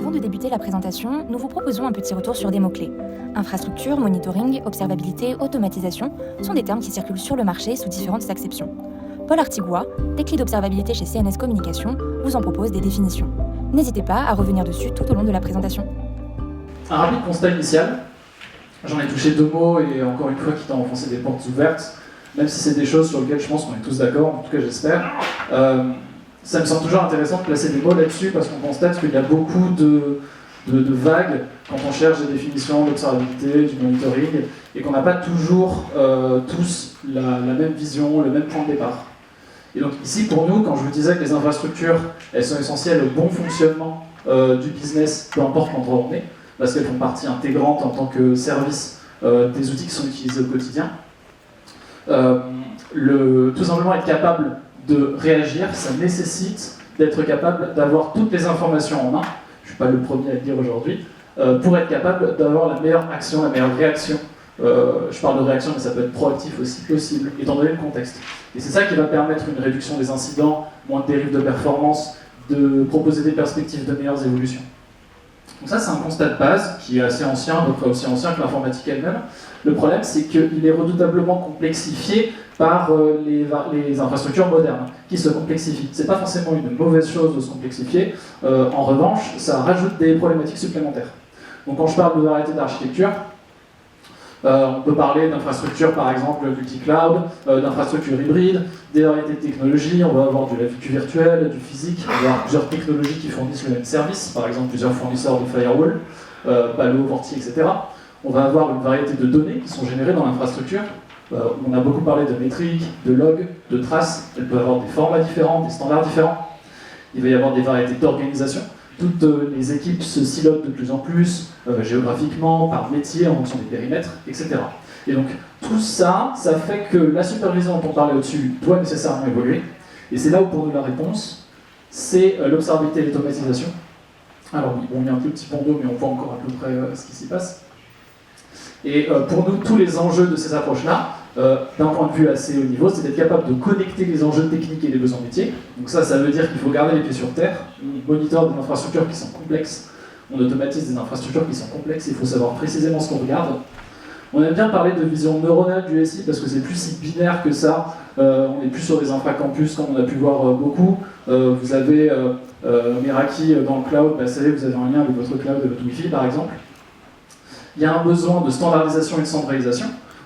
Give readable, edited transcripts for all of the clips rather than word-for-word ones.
Avant de débuter la présentation, nous vous proposons un petit retour sur des mots-clés. Infrastructure, monitoring, observabilité, automatisation sont des termes qui circulent sur le marché sous différentes acceptions. Paul Artigois, tech lead d'observabilité chez CNS Communication, vous en propose des définitions. N'hésitez pas à revenir dessus tout au long de la présentation. Un rapide constat initial. J'en ai touché 2 mots et encore une fois, quitte à enfoncer des portes ouvertes, même si c'est des choses sur lesquelles je pense qu'on est tous d'accord, en tout cas j'espère. Ça me semble toujours intéressant de placer des mots là-dessus parce qu'on constate qu'il y a beaucoup de vagues quand on cherche des définitions d'observabilité, du monitoring, et qu'on n'a pas toujours tous la même vision, le même point de départ. Et donc ici, pour nous, quand je vous disais que les infrastructures, elles sont essentielles au bon fonctionnement du business, peu importe l'endroit où on est, parce qu'elles font partie intégrante en tant que service des outils qui sont utilisés au quotidien. Tout simplement être capable de réagir, ça nécessite d'être capable d'avoir toutes les informations en main, je ne suis pas le premier à le dire aujourd'hui, pour être capable d'avoir la meilleure action, la meilleure réaction. Je parle de réaction, mais ça peut être proactif aussi possible, étant donné le contexte. Et c'est ça qui va permettre une réduction des incidents, moins de dérives de performance, de proposer des perspectives de meilleures évolutions. Donc ça, c'est un constat de base qui est assez ancien, à peu près aussi ancien que l'informatique elle-même. Le problème, c'est qu'il est redoutablement complexifié par les infrastructures modernes, qui se complexifient. C'est pas forcément une mauvaise chose de se complexifier. En revanche, ça rajoute des problématiques supplémentaires. Donc quand je parle de variété d'architecture, on peut parler d'infrastructures, par exemple, multi-cloud, d'infrastructures hybrides, des variétés de technologies. On va avoir du virtuel, du physique, on va avoir plusieurs technologies qui fournissent le même service, par exemple plusieurs fournisseurs de firewall, Palo, Forti, etc. On va avoir une variété de données qui sont générées dans l'infrastructure. On a beaucoup parlé de métriques, de logs, de traces. Elles peuvent avoir des formats différents, des standards différents. Il va y avoir des variétés d'organisation. Toutes les équipes se silotent de plus en plus, géographiquement, par métier, en fonction des périmètres, etc. Et donc, tout ça, ça fait que la supervision dont on parlait au-dessus doit nécessairement évoluer. Et c'est là où, pour nous, la réponse, c'est l'observabilité et l'automatisation. Alors, oui, il y a un petit pont d'eau, mais on voit encore à peu près ce qui s'y passe. Et pour nous, tous les enjeux de ces approches-là, d'un point de vue assez haut niveau, c'est d'être capable de connecter les enjeux techniques et les besoins métiers. Donc ça veut dire qu'il faut garder les pieds sur terre. On monitore des infrastructures qui sont complexes, on automatise des infrastructures qui sont complexes, il faut savoir précisément ce qu'on regarde. On aime bien parler de vision neuronale du SI parce que c'est plus si binaire que ça. On n'est plus sur des infracampus comme on a pu voir beaucoup. Vous avez Meraki dans le cloud, vous savez, vous avez un lien avec votre cloud et votre Wi-Fi par exemple. Il y a un besoin de standardisation et de centralisation.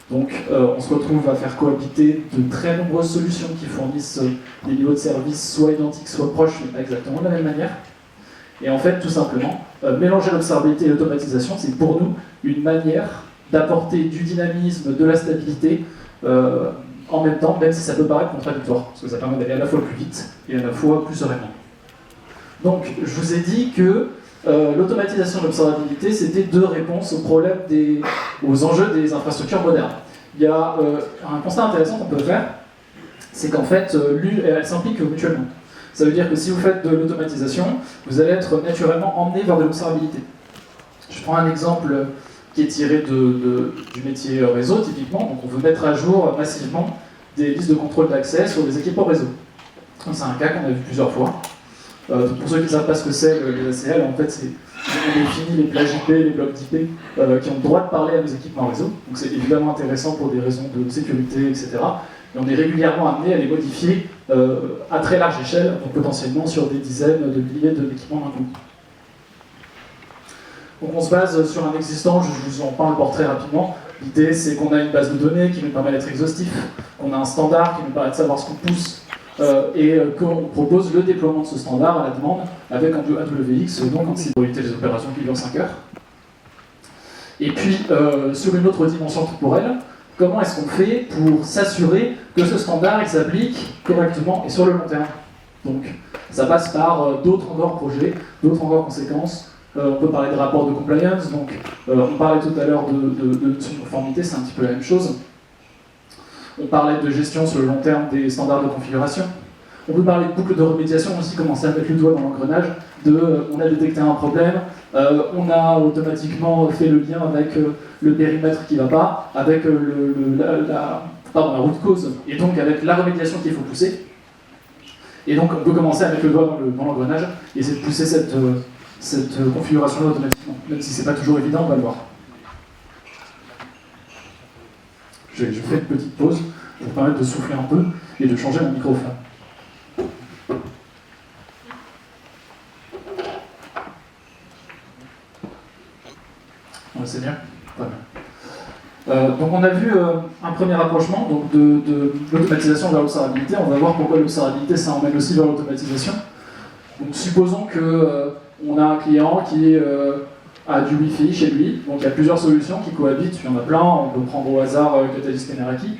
Donc on se retrouve à faire cohabiter de très nombreuses solutions qui fournissent des niveaux de service soit identiques, soit proches, mais pas exactement de la même manière. Et en fait, tout simplement, mélanger l'observabilité et l'automatisation, c'est pour nous une manière d'apporter du dynamisme, de la stabilité, en même temps, même si ça peut paraître contradictoire, parce que ça permet d'aller à la fois plus vite et à la fois plus sereinement. Donc, je vous ai dit que l'automatisation et l'observabilité, c'était 2 réponses aux enjeux des infrastructures modernes. Il y a un constat intéressant qu'on peut faire, c'est qu'en fait, elles s'impliquent mutuellement. Ça veut dire que si vous faites de l'automatisation, vous allez être naturellement emmené vers de l'observabilité. Je prends un exemple qui est tiré du métier réseau, typiquement. Donc on veut mettre à jour massivement des listes de contrôle d'accès sur des équipements réseau. C'est un cas qu'on a vu plusieurs fois. Pour ceux qui ne savent pas ce que c'est, les ACL, en fait, on définit les plages IP, les blocs d'IP qui ont le droit de parler à nos équipements réseau. Donc c'est évidemment intéressant pour des raisons de sécurité, etc. Et on est régulièrement amené à les modifier à très large échelle, donc potentiellement sur des dizaines de milliers d'équipements d'un coup. Donc on se base sur un existant, je vous en parle très rapidement. L'idée c'est qu'on a une base de données qui nous permet d'être exhaustif, qu'on a un standard qui nous permet de savoir ce qu'on pousse, et qu'on propose le déploiement de ce standard à la demande avec un AWX, donc en sécurité des opérations qui durent 5 heures. Et puis, sur une autre dimension temporelle, comment est-ce qu'on fait pour s'assurer que ce standard il s'applique correctement et sur le long terme? Donc, ça passe par d'autres encore projets, d'autres encore conséquences. On peut parler de rapports de compliance, donc on parlait tout à l'heure de conformité, c'est un petit peu la même chose. On parlait de gestion sur le long terme des standards de configuration. On peut parler de boucle de remédiation aussi, commencer à mettre le doigt dans l'engrenage, on a détecté un problème, on a automatiquement fait le lien avec le périmètre qui ne va pas, avec la route cause, et donc avec la remédiation qu'il faut pousser. Et donc on peut commencer à mettre le doigt dans l'engrenage et essayer de pousser cette configuration-là automatiquement. Même si c'est pas toujours évident, on va le voir. Je fais une petite pause pour permettre de souffler un peu et de changer mon microphone. Ouais, c'est bien. Pas bien. Donc on a vu un premier rapprochement donc de l'automatisation vers l'observabilité. On va voir pourquoi l'observabilité ça emmène aussi vers l'automatisation. Donc supposons que on a un client qui a du Wi-Fi chez lui. Donc il y a plusieurs solutions qui cohabitent. Il y en a plein. On peut prendre au hasard Catalyst et Meraki.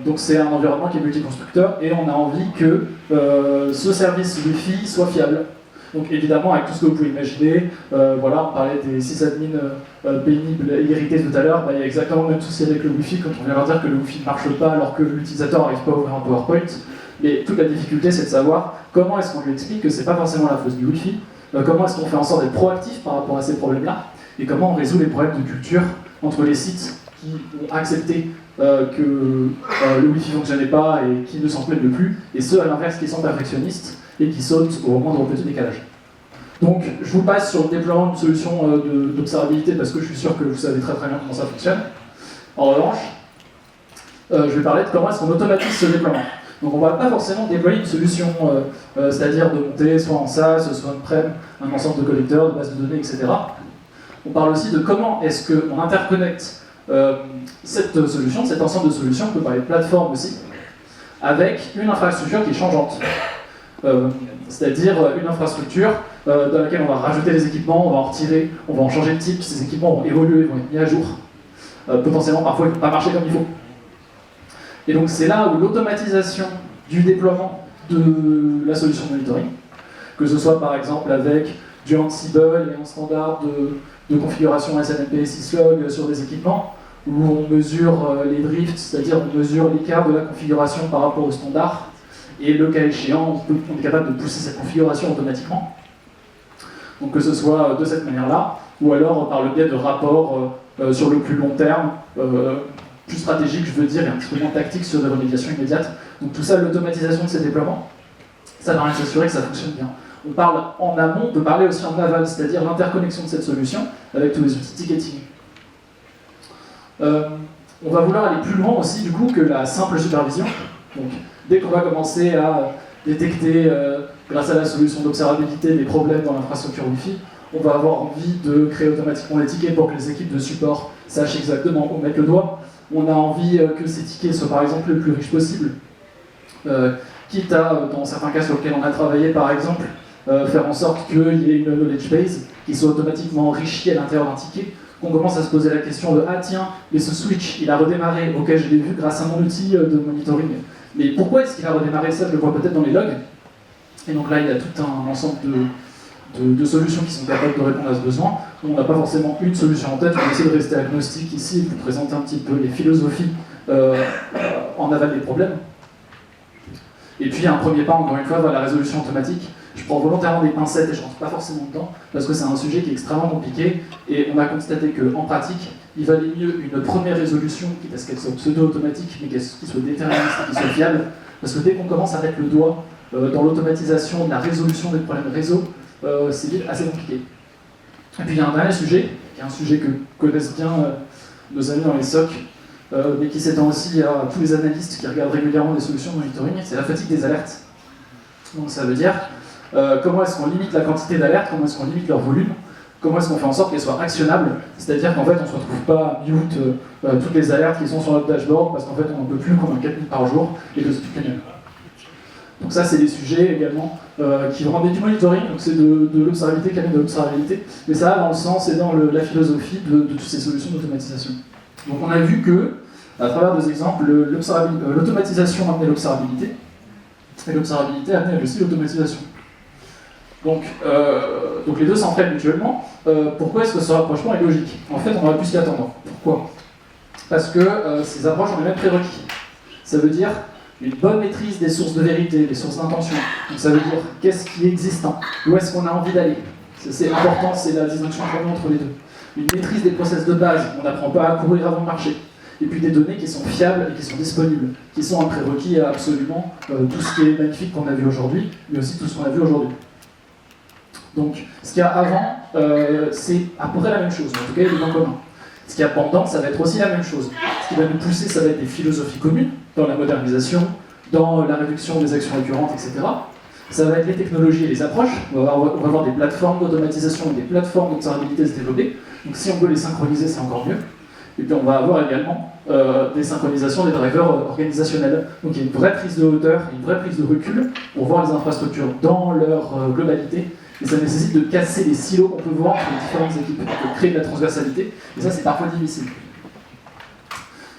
Donc c'est un environnement qui est multiconstructeur et on a envie que ce service Wi-Fi soit fiable. Donc évidemment, avec tout ce que vous pouvez imaginer, voilà, on parlait des sysadmins pénibles et irrités tout à l'heure, il y a exactement le même souci avec le Wi-Fi quand on vient leur dire que le Wi-Fi ne marche pas alors que l'utilisateur n'arrive pas à ouvrir un PowerPoint. Mais toute la difficulté, c'est de savoir comment est-ce qu'on lui explique que c'est pas forcément la faute du Wi-Fi, comment est-ce qu'on fait en sorte d'être proactif par rapport à ces problèmes-là, et comment on résout les problèmes de culture entre les sites qui ont accepté que le Wi-Fi ne fonctionnait pas et qui ne s'en plaignent plus, et ceux à l'inverse qui sont perfectionnistes et qui sautent au moindre petit décalage. Donc je vous passe sur le déploiement d'une solution d'observabilité parce que je suis sûr que vous savez très bien comment ça fonctionne. En revanche, je vais parler de comment est-ce qu'on automatise ce déploiement. Donc on ne va pas forcément déployer une solution, c'est-à-dire de monter soit en SaaS, soit on-prem, un ensemble de collecteurs, de bases de données, etc. On parle aussi de comment est-ce qu'on interconnecte cette solution, cet ensemble de solutions, on peut parler de plateforme aussi, avec une infrastructure qui est changeante. C'est-à-dire une infrastructure dans laquelle on va rajouter des équipements, on va en retirer, on va en changer de type, ces équipements vont évoluer, vont être mis à jour. Potentiellement, parfois, ils ne vont pas marcher comme il faut. Et donc c'est là où l'automatisation du déploiement de la solution de monitoring, que ce soit par exemple avec du Ansible et un standard de configuration SNMP syslog sur des équipements, où on mesure les drifts, c'est-à-dire on mesure l'écart de la configuration par rapport au standard, et le cas échéant, on est capable de pousser cette configuration automatiquement. Donc que ce soit de cette manière-là, ou alors par le biais de rapports sur le plus long terme, plus stratégique, je veux dire, et un petit peu moins tactique sur des remédiations immédiates. Donc tout ça, l'automatisation de ces déploiements, ça permet de s'assurer que ça fonctionne bien. On parle en amont, on peut parler aussi en aval, c'est-à-dire l'interconnexion de cette solution avec tous les outils ticketing. On va vouloir aller plus loin aussi du coup que la simple supervision. Donc, dès qu'on va commencer à détecter, grâce à la solution d'observabilité, des problèmes dans l'infrastructure Wi-Fi, on va avoir envie de créer automatiquement des tickets pour que les équipes de support sachent exactement où mettre le doigt. On a envie que ces tickets soient par exemple le plus riches possible, quitte à, dans certains cas sur lesquels on a travaillé par exemple, faire en sorte qu'il y ait une knowledge base qui soit automatiquement enrichie à l'intérieur d'un ticket, qu'on commence à se poser la question de « Ah tiens, mais ce switch, il a redémarré, ok, je l'ai vu grâce à mon outil de monitoring, mais pourquoi est-ce qu'il a redémarré ça? Je le vois peut-être dans les logs. » Et donc là, il y a tout un ensemble de solutions qui sont capables de répondre à ce besoin. On n'a pas forcément une solution en tête, on va essayer de rester agnostique ici et vous présenter un petit peu les philosophies en aval des problèmes. Et puis un premier pas, encore une fois, vers la résolution automatique. Je prends volontairement des pincettes et je ne rentre pas forcément dedans, parce que c'est un sujet qui est extrêmement compliqué, et on a constaté qu'en pratique, il valait mieux une première résolution, quitte à ce qu'elle soit pseudo-automatique, mais qui soit déterministe et qui soit fiable, parce que dès qu'on commence à mettre le doigt dans l'automatisation de la résolution des problèmes réseau, c'est vite assez compliqué. Et puis il y a un dernier sujet, qui est un sujet que connaissent bien nos amis dans les SOC, mais qui s'étend aussi à tous les analystes qui regardent régulièrement des solutions de monitoring, c'est la fatigue des alertes. Donc ça veut dire comment est-ce qu'on limite la quantité d'alertes, comment est-ce qu'on limite leur volume, comment est-ce qu'on fait en sorte qu'elles soient actionnables, c'est-à-dire qu'en fait on ne se retrouve pas à mute toutes les alertes qui sont sur notre dashboard parce qu'en fait on n'en peut plus qu'on en 4 000 par jour et que c'est toutes les mêmes. Donc ça c'est des sujets également qui vont ramener du monitoring, donc c'est de l'observabilité qui amène de l'observabilité, mais ça va dans le sens et dans la philosophie de toutes ces solutions d'automatisation. Donc on a vu que, à travers deux exemples, l'automatisation amenait l'observabilité, et l'observabilité amenait aussi l'automatisation. Donc les deux s'entraident mutuellement. Pourquoi est-ce que ce rapprochement est logique? En fait, on aurait pu s'y attendre. Pourquoi? Parce que ces approches ont les mêmes prérequis. Ça veut dire une bonne maîtrise des sources de vérité, des sources d'intention. Donc ça veut dire qu'est-ce qui est existant, où est-ce qu'on a envie d'aller. C'est important, c'est la distinction entre les deux. Une maîtrise des process de base, on n'apprend pas à courir avant de marcher. Et puis des données qui sont fiables et qui sont disponibles, qui sont un prérequis à absolument tout ce qui est magnifique qu'on a vu aujourd'hui, mais aussi tout ce qu'on a vu aujourd'hui. Donc, ce qu'il y a avant, c'est à peu près la même chose, en tout cas, il y a des points communs. Ce qu'il y a pendant, ça va être aussi la même chose. Ce qui va nous pousser, ça va être des philosophies communes, dans la modernisation, dans la réduction des actions récurrentes, etc. Ça va être les technologies et les approches. On va avoir des plateformes d'automatisation et des plateformes d'observabilité se développer. Donc si on peut les synchroniser, c'est encore mieux. Et puis on va avoir également des synchronisations des drivers organisationnels. Donc il y a une vraie prise de hauteur, une vraie prise de recul pour voir les infrastructures dans leur globalité. Et ça nécessite de casser les silos qu'on peut voir entre les différentes équipes, de créer de la transversalité. Et ça, c'est parfois difficile.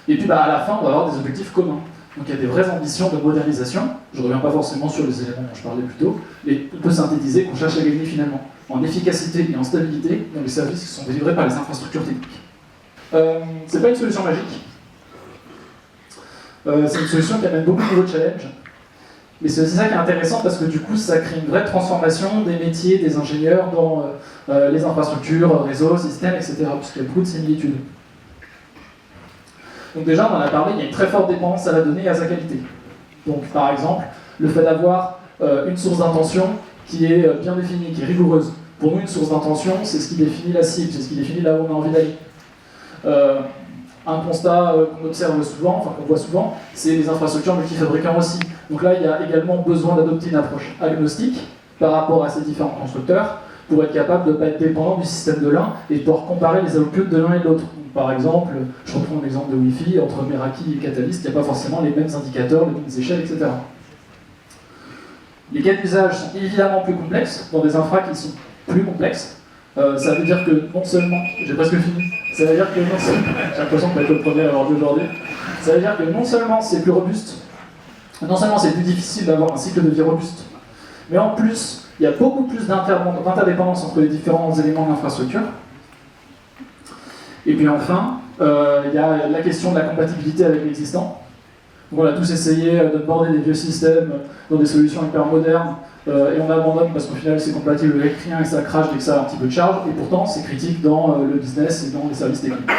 Et puis à la fin, on va avoir des objectifs communs. Donc il y a des vraies ambitions de modernisation. Je ne reviens pas forcément sur les éléments dont je parlais plus tôt, mais on peut synthétiser qu'on cherche à gagner finalement en efficacité et en stabilité dans les services qui sont délivrés par les infrastructures techniques. C'est pas une solution magique. C'est une solution qui amène beaucoup de nouveaux challenges. Mais c'est aussi ça qui est intéressant parce que du coup, ça crée une vraie transformation des métiers, des ingénieurs dans les infrastructures, réseaux, systèmes, etc. Puisqu'il y a beaucoup de similitudes. Donc déjà, on en a parlé, il y a une très forte dépendance à la donnée et à sa qualité. Donc par exemple, le fait d'avoir une source d'intention qui est bien définie, qui est rigoureuse. Pour nous, une source d'intention, c'est ce qui définit la cible, c'est ce qui définit là où on a envie d'aller. Un constat qu'on observe souvent, enfin qu'on voit souvent, c'est les infrastructures multifabricants aussi. Donc là, il y a également besoin d'adopter une approche agnostique par rapport à ces différents constructeurs pour être capable de ne pas être dépendant du système de l'un et de pouvoir comparer les outputs de l'un et de l'autre. Par exemple, je reprends l'exemple de Wi-Fi, entre Meraki et Catalyst, il n'y a pas forcément les mêmes indicateurs, les mêmes échelles, etc. Les cas d'usage sont évidemment plus complexes, dans des infras qui sont plus complexes. Ça veut dire que non seulement, j'ai presque fini, ça veut dire que non seulement, j'ai l'impression de être le premier à avoir dit aujourd'hui, ça veut dire que non seulement c'est plus robuste, non seulement c'est plus difficile d'avoir un cycle de vie robuste, mais en plus, il y a beaucoup plus d'interdépendance entre les différents éléments de l'infrastructure. Et puis enfin, il y a la question de la compatibilité avec l'existant. On a tous essayé de border des vieux systèmes dans des solutions hyper modernes, et on abandonne parce qu'au final c'est compatible avec rien et ça crache dès que ça a un petit peu de charge, et pourtant c'est critique dans le business et dans les services techniques.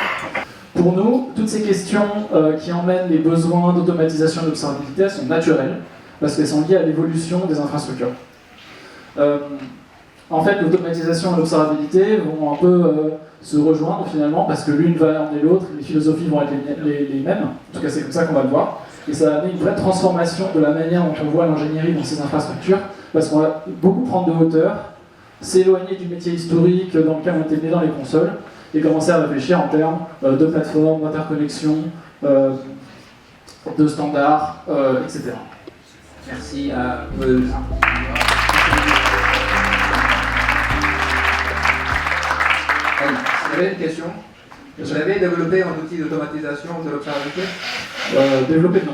Pour nous, toutes ces questions qui emmènent les besoins d'automatisation et d'observabilité sont naturelles, parce qu'elles sont liées à l'évolution des infrastructures. En fait, l'automatisation et l'observabilité vont un peu se rejoindre finalement, parce que l'une va emmener l'autre, les philosophies vont être les mêmes, en tout cas c'est comme ça qu'on va le voir, et ça va amener une vraie transformation de la manière dont on voit l'ingénierie dans ces infrastructures, parce qu'on va beaucoup prendre de hauteur, s'éloigner du métier historique dans lequel on était né dans les consoles, et commencer à réfléchir en termes de plateformes, d'interconnexion, de standards, etc. Merci à J'avais une question. Vous avez développé un outil d'automatisation de l'observabilité Développer, non.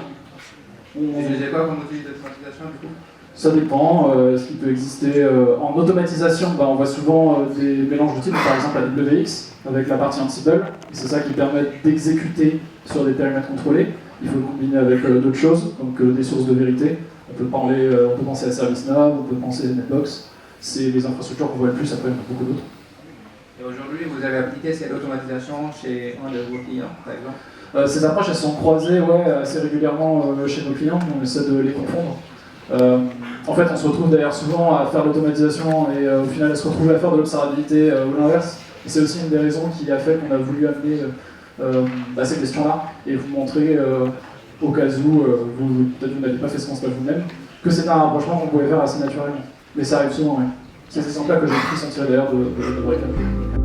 Vous utilisez quoi comme outil d'automatisation du coup? Ça dépend. Ce qui peut exister en automatisation, on voit souvent des mélanges d'outils, par exemple AWX avec la partie Ansible, et c'est ça qui permet d'exécuter sur des périmètres contrôlés. Il faut le combiner avec d'autres choses, donc des sources de vérité. On peut penser à ServiceNow, on peut penser à Netbox. C'est les infrastructures qu'on voit le plus, après il y en a beaucoup d'autres. Et aujourd'hui, vous avez appliqué cette automatisation chez un de vos clients, par exemple? Ces approches, elles sont croisées assez régulièrement chez nos clients, on essaie de les confondre. En fait, on se retrouve d'ailleurs souvent à faire l'automatisation et au final à se retrouver à faire de l'observabilité ou l'inverse. Et c'est aussi une des raisons qui a fait qu'on a voulu amener ces questions-là et vous montrer, au cas où peut-être vous n'avez pas fait ce constat vous-même, que c'est un rapprochement qu'on pouvait faire assez naturellement. Mais ça arrive souvent, oui. C'est ces exemples-là que j'ai pris sentir d'ailleurs de Breakup.